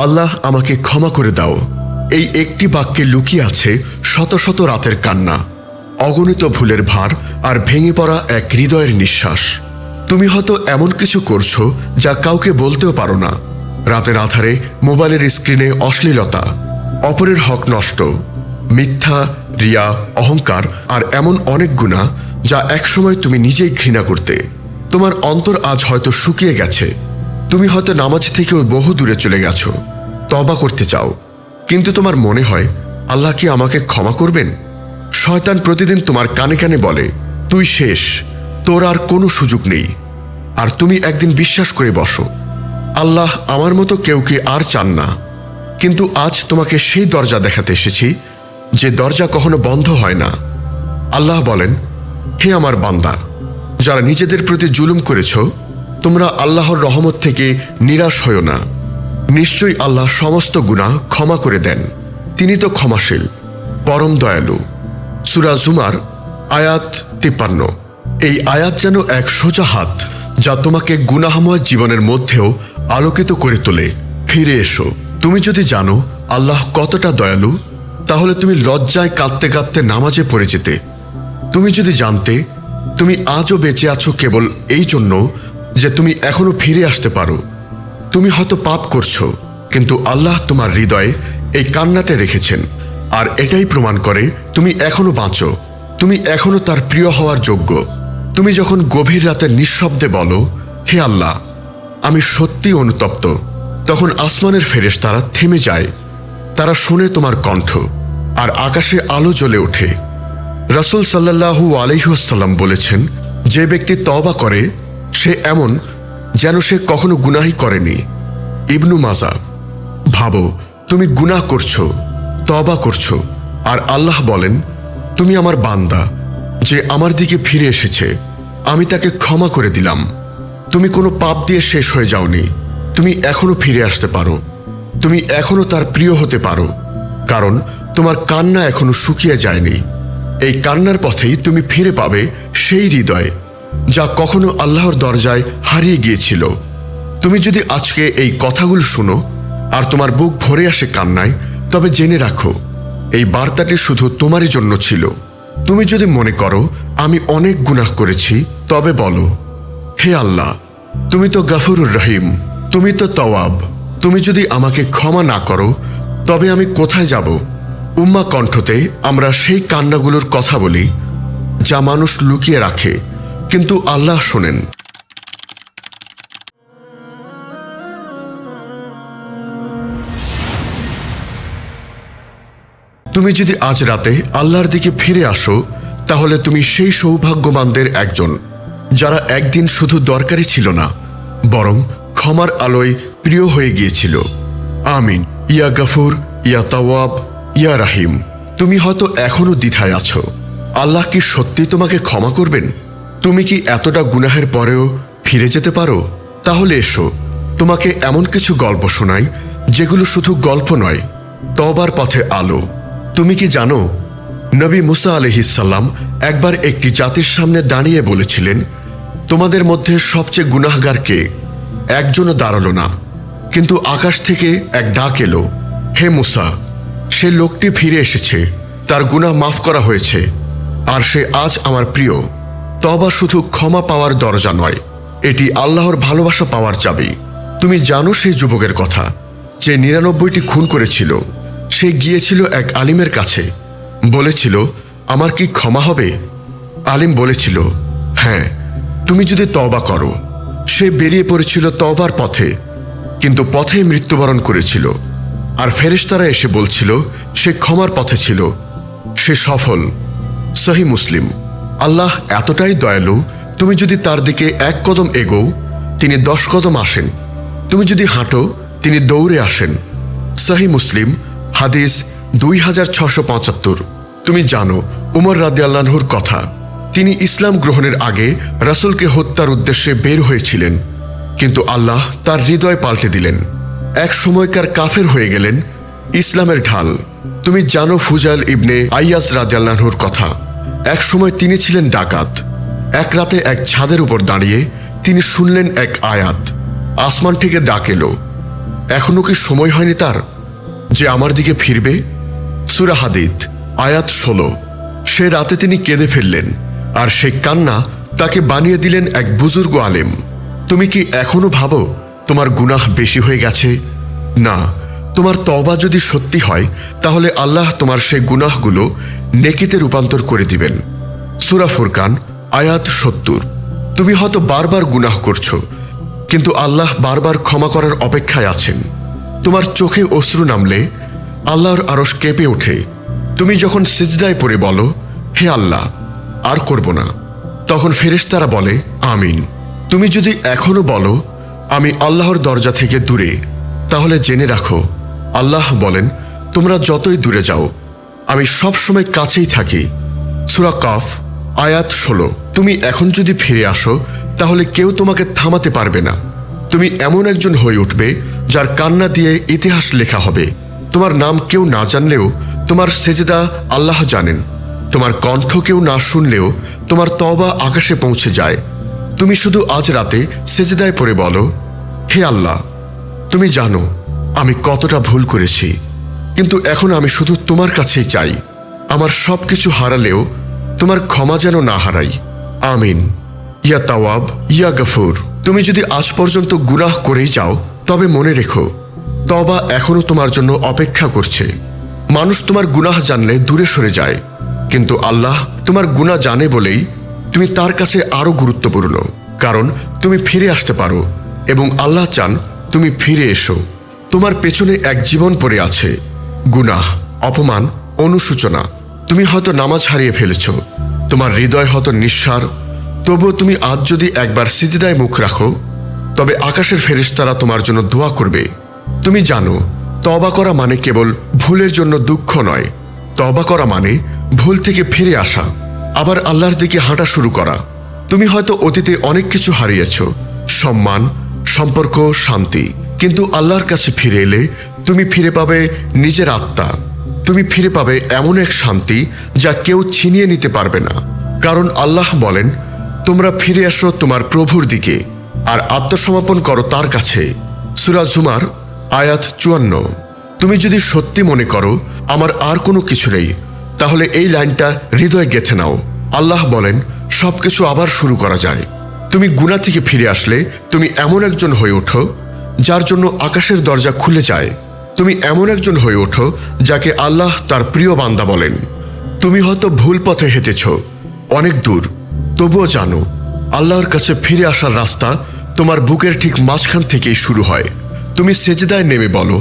আল্লাহ আমাকে ক্ষমা করে দাও। এই একটি বাক্যে লুকিয়ে আছে শত শত রাতের কান্না, অগণিত ভুলের ভার আর ভেঙে পড়া এক হৃদয়ের নিঃশ্বাস। তুমি হয়তো এমন কিছু করছো যা কাউকে বলতেও পারো না। রাতের আধারে মোবাইলের স্ক্রিনে অশ্লীলতা, অপরের হক নষ্ট, মিথ্যা, রিয়া, অহংকার আর এমন অনেক গুনাহ যা একসময় তুমি নিজেই ঘৃণা করতে। তোমার অন্তর আজ হয়তো শুকিয়ে গেছে। তুমি হয়তো নামাজ থেকেও বহু দূরে চলে গেছো, তওবা করতে চাও, কিন্তু তোমার মনে হয় আল্লাহ কি আমাকে ক্ষমা করবেন? শয়তান প্রতিদিন তোমার কানে কানে বলে, তুই শেষ, তোর আর কোনো সুযোগ নেই। আর তুমি একদিন বিশ্বাস করে বসো, আল্লাহ আমার মতো কেউকে আর চান না। কিন্তু আজ তোমাকে সেই দরজা দেখাতে এসেছি যে দরজা কখনো বন্ধ হয় না। আল্লাহ বলেন, হে আমার বান্দা, যারা নিজেদের প্রতি জুলুম করেছ, তোমরা আল্লাহর রহমত থেকে নিরাশ হও না। নিশ্চয়ই আল্লাহ সমস্ত গুনাহ ক্ষমা করে দেন। তিনি তো ক্ষমাশীল, পরম দয়ালু। সূরা জুমার আয়াত 53। এই আয়াত যেন এক সোজা হাত যা তোমাকে গুনাহময় জীবনের মধ্যেও আলোকিত করে তোলে। ফিরে এসো। তুমি যদি জানো আল্লাহ কতটা দয়ালু, তাহলে তুমি লজ্জায় কাঁদতে কাঁদতে নামাজে পড়ে যেতে। তুমি যদি জানতে তুমি আজও বেঁচে আছো কেবল এই জন্য যে তুমি এখনো ফিরে আসতে পারো। তুমি হয়তো পাপ করছো, কিন্তু আল্লাহ তোমার হৃদয়ে এই কান্নাতে রেখেছেন, আর এটাই প্রমাণ করে তুমি এখনো বাঁচো, তুমি এখনো তার প্রিয় হওয়ার যোগ্য। তুমি যখন গভীর রাতে নিঃশব্দে বলো, হে আল্লাহ, আমি সত্যি অনুতপ্ত, তখন আসমানের ফেরেশতারা থেমে যায়। তারা শুনে তোমার কণ্ঠ, আর আকাশে আলো জ্বলে ওঠে। রাসূল সাল্লাল্লাহু আলাইহি ওয়াসাল্লাম বলেছেন, যে ব্যক্তি তওবা করে সে এমন যেন সে কখনো গুনাহই করেনি। ইবনু মাজাহ। ভাবো, তুমি গুনাহ করছো, তওবা করছো, আর আল্লাহ বলেন, তুমি আমার বান্দা, যে আমার দিকে ফিরে এসেছে, আমি তাকে ক্ষমা করে দিলাম। তুমি কোনো পাপ দিয়ে শেষ হয়ে যাওনি। তুমি এখনো ফিরে আসতে পারো। তুমি এখনো তার প্রিয় হতে পারো, কারণ তোমার কান্না এখনো শুকিয়ে যায়নি। এই কান্নার পথেই তুমি ফিরে পাবে সেই হৃদয় যা কখনো আল্লাহর দরজায় হারিয়ে গিয়েছিল। তুমি যদি আজকে এই কথাগুলো শুনো আর তোমার বুক ভরে আসে কান্নায়, তবে জেনে রাখো এই বার্তাটি শুধু তোমারই জন্য ছিল। তুমি যদি মনে করো আমি অনেক গুনাহ করেছি, তবে বলো, হে আল্লাহ, তুমি তো গফুরুর রহিম, তুমি তো তওয়াব। তুমি যদি আমাকে ক্ষমা না করো, তবে আমি কোথায় যাব? উম্মা কণ্ঠতে আমরা সেই কান্নাগুলোর কথা বলি যা মানুষ লুকিয়ে রাখে, কিন্তু আল্লাহ শোনেন। তুমি যদি আজ রাতে আল্লাহর দিকে ফিরে আসো, তাহলে তুমি সেই সৌভাগ্যবানদের একজন যারা একদিন শুধু দরকারি ছিল না, বরং ক্ষমার আলোয় প্রিয় হয়ে গিয়েছিল। আমিন। ইয়া গফুর, ইয়া তাওয়াব, ইয়া রাহিম। তুমি হয়তো এখনো দ্বিধায় আছো, আল্লাহ কি সত্যি তোমাকে ক্ষমা করবেন? তুমি কি এতটা গুনাহের পরেও ফিরে যেতে পারো? তাহলে এসো, তোমাকে এমন কিছু গল্প শোনাই যেগুলো শুধু গল্প নয়, তওবার পথে আলো। তুমি কি জানো, নবী মুসা আলাইহিস সালাম একবার একটি জাতির সামনে দাঁড়িয়ে বলেছিলেন, তোমাদের মধ্যে সবচেয়ে গুনাহগার কে? একজনও দাঁড়ালো না, কিন্তু আকাশ থেকে এক ডাক এলো, হে মুসা, সে লোকটি ফিরে এসেছে, তার গুনাহ মাফ করা হয়েছে, আর সে আজ আমার প্রিয়। তওবা শুধু ক্ষমা পাওয়ার দরজা নয়, এটি আল্লাহর ভালোবাসা পাওয়ার চাবি। তুমি জানো সেই যুবকের কথা যে ৯৯টি খুন করেছিল? সে গিয়েছিল এক আলিমের কাছে, বলেছিল, আমার কি ক্ষমা হবে? আলিম বলেছিল, হ্যাঁ, তুমি যদি তওবা করো। সে বেরিয়ে পড়েছিল তওবার পথে, কিন্তু পথে মৃত্যুবরণ করেছিল। আর ফেরেশতারা এসে বলছিল সে ক্ষমার পথে ছিল, সে সফল। সহিহ মুসলিম। আল্লাহ এতটাই দয়ালু, তুমি যদি তার দিকে এক কদম এগোও, তিনি 10 কদম আসেন। তুমি যদি হাঁটো, তিনি দৌড়ে আসেন। সহিহ মুসলিম, হাদিস 2675। তুমি জানো উমর রাদিয়াল্লাহু আনহুর কথা। তিনি ইসলাম গ্রহণের আগে রাসূলকে হত্যার উদ্দেশ্যে বের হয়েছিলেন, কিন্তু আল্লাহ তার হৃদয় পাল্টে দিলেন। এক সময়কার কাফের হয়ে গেলেন ইসলামের ঢাল। তুমি জানো ফুজাইল ইবনে আইয়াজ রাদিয়াল্লাহু আনহুর কথা। এক সময় তিনি ছিলেন ডাকাত। এক রাতে এক ছাদের উপর দাঁড়িয়ে তিনি শুনলেন এক আয়াত। আসমান থেকে ডাক এলো, এখনো কি সময় হয়নি তার যে আমার দিকে ফিরবে? সূরা হাদীদ আয়াত 16। সে রাতে তিনি কেঁদে ফেললেন, আর সেই কান্না তাকে বানিয়ে দিলেন এক বুজুর্গ আলেম। তুমি কি এখনো ভাবো তোমার গুনাহ বেশি হয়ে গেছে? না, তোমার তওবা যদি সত্যি হয় তাহলে আল্লাহ তোমার সেই গুনাহগুলো নেকিতে রূপান্তর করে দিবেন। সূরা ফুরকান আয়াত 70। তুমি হয়তো বারবার গুনাহ করছো, কিন্তু আল্লাহ বারবার ক্ষমা করার অপেক্ষায় আছেন। তোমার চোখে অশ্রু নামলে আল্লাহর আরশ কেঁপে ওঠে। তুমি যখন সিজদায় পড়ে বলো, হে আল্লাহ, আর করব না, তখন ফেরেশতারা বলে আমিন। তুমি যদি এখনো বলো আমি আল্লাহর দরজা থেকে দূরে, তাহলে জেনে রাখো আল্লাহ বলেন তোমরা যতই দূরে যাও আমি সব সময় কাছেই থাকি। সূরা কাফ আয়াত 16। তুমি এখন যদি ফিরে আসো তাহলে কেউ তোমাকে থামাতে পারবে না। তুমি এমন একজন হয়ে উঠবে যার কান্না দিয়ে ইতিহাস লেখা হবে। তোমার নাম কেউ না জানলেও তোমার সেজদা আল্লাহ জানেন। তোমার কণ্ঠ কেউ না শুনলেও তোমার তওবা আকাশে পৌঁছে যায়। তুমি শুধু আজ রাতে সেজদায় পড়ে বলো, হে আল্লাহ, তুমি জানো আমি কতটা ভুল করেছি, কিন্তু এখন আমি শুধু তোমার কাছেই চাই। আমার সব কিছু হারালেও তোমার ক্ষমা যেন না হারাই। আমিন। ইয়া তাওয়াব ইয়া গফুর। তুমি যদি আজ পর্যন্ত গুনাহ করেই যাও তবে মনে রেখো তওবা এখনো তোমার জন্য অপেক্ষা করছে। মানুষ তোমার গুনাহ জানলে দূরে সরে যায়, কিন্তু আল্লাহ তোমার গুনাহ জানে বলেই তুমি তার কাছে আরো গুরুত্বপূর্ণ। কারণ তুমি ফিরে আসতে পারো এবং আল্লাহ চান তুমি ফিরে এসো। তোমার পেছনে এক জীবন পড়ে আছে, গুনাহ, অপমান, অনুশোচনা। তুমি হয়তো নামাজ হারিয়ে ফেলেছ, তোমার হৃদয় হয়তো নিঃসার। তবুও তুমি আজ যদি একবার সিজদায় মুখ রাখো তবে আকাশের ফেরেশতারা তোমার জন্য দোয়া করবে। তুমি জানো তওবা করা মানে কেবল ভুলের জন্য দুঃখ নয়, তওবা করা মানে ভুল থেকে ফিরে আসা, আবার আল্লাহর দিকে হাঁটা শুরু করা। তুমি হয়তো অতীতে অনেক কিছু হারিয়েছ, সম্মান, সম্পর্ক, শান্তি, কিন্তু আল্লাহর কাছে ফিরে এলে তুমি ফিরে পাবে নিজের আত্মা। তুমি ফিরে পাবে এমন এক শান্তি যা কেউ ছিনিয়ে নিতে পারবে না। কারণ আল্লাহ বলেন তোমরা ফিরে আসো তোমার প্রভুর দিকে আর আত্মসমর্পণ করো তার কাছে। সূরা জুমার আয়াত 54। তুমি যদি সত্যি মনে করো আমার আর কোনো কিছু নেই, তাহলে এই লাইনটা হৃদয়ে গেঁথে নাও। আল্লাহ বলেন সবকিছু আবার শুরু করা যায়। তুমি গুনাহ থেকে ফিরে আসলে তুমি এমন একজন হয়ে ওঠো যার জন্য আকাশের দরজা খুলে যায়। তুমি এমন একজন হয়ে ওঠো যাকে আল্লাহ তার প্রিয় বান্দা বলেন। তুমি হয়তো ভুল পথে হেঁটেছ অনেক দূর, তবুও জানো আল্লাহর কাছে ফিরে আসার রাস্তা তোমার বুকের ঠিক মাঝখান থেকেই শুরু হয়। তুমি সেজদায় নেমে বলো,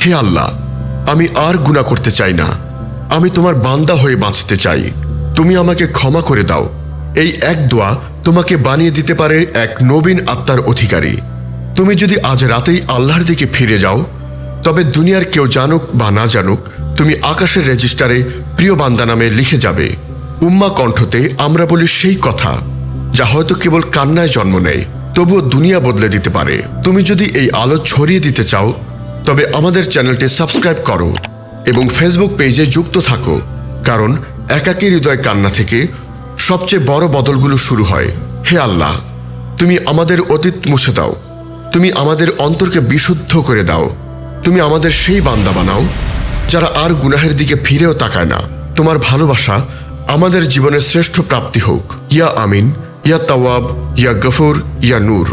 হে আল্লাহ, আমি আর গুনাহ করতে চাই না, আমি তোমার বান্দা হয়ে বাঁচতে চাই, তুমি আমাকে ক্ষমা করে দাও। এই এক দোয়া তোমাকে বানিয়ে দিতে পারে এক নবীন আত্মার অধিকারী। তুমি যদি আজ রাতেই আল্লাহর দিকে ফিরে যাও তবে দুনিয়ার কেউ জানুক বা না জানুক তুমি আকাশের রেজিস্টারে প্রিয় বান্দা নামে লিখে যাবে। উম্মা কণ্ঠতে আমরা বলি সেই কথা যা হয়তো কেবল কান্নায় জন্ম নেয়, তবুও দুনিয়া বদলে দিতে পারে। তুমি যদি এই আলো ছড়িয়ে দিতে চাও তবে আমাদের চ্যানেলটি সাবস্ক্রাইব করো এবং ফেসবুক পেজে যুক্ত থাকো, কারণ একাকী হৃদয় কান্না থেকে সবচেয়ে বড় বদলগুলো শুরু হয়। হে আল্লাহ, তুমি আমাদের অতীত মুছে দাও, তুমি আমাদের অন্তরকে বিশুদ্ধ করে দাও, তুমি আমাদের সেই বান্দা বানাও যারা আর গুনাহের দিকে ফিরেও তাকায় না। তোমার ভালোবাসা আমাদের জীবনের শ্রেষ্ঠ প্রাপ্তি হোক। ইয়া আমিন, ইয়া তাওয়াব, ইয়া গফুর, ইয়া নূর।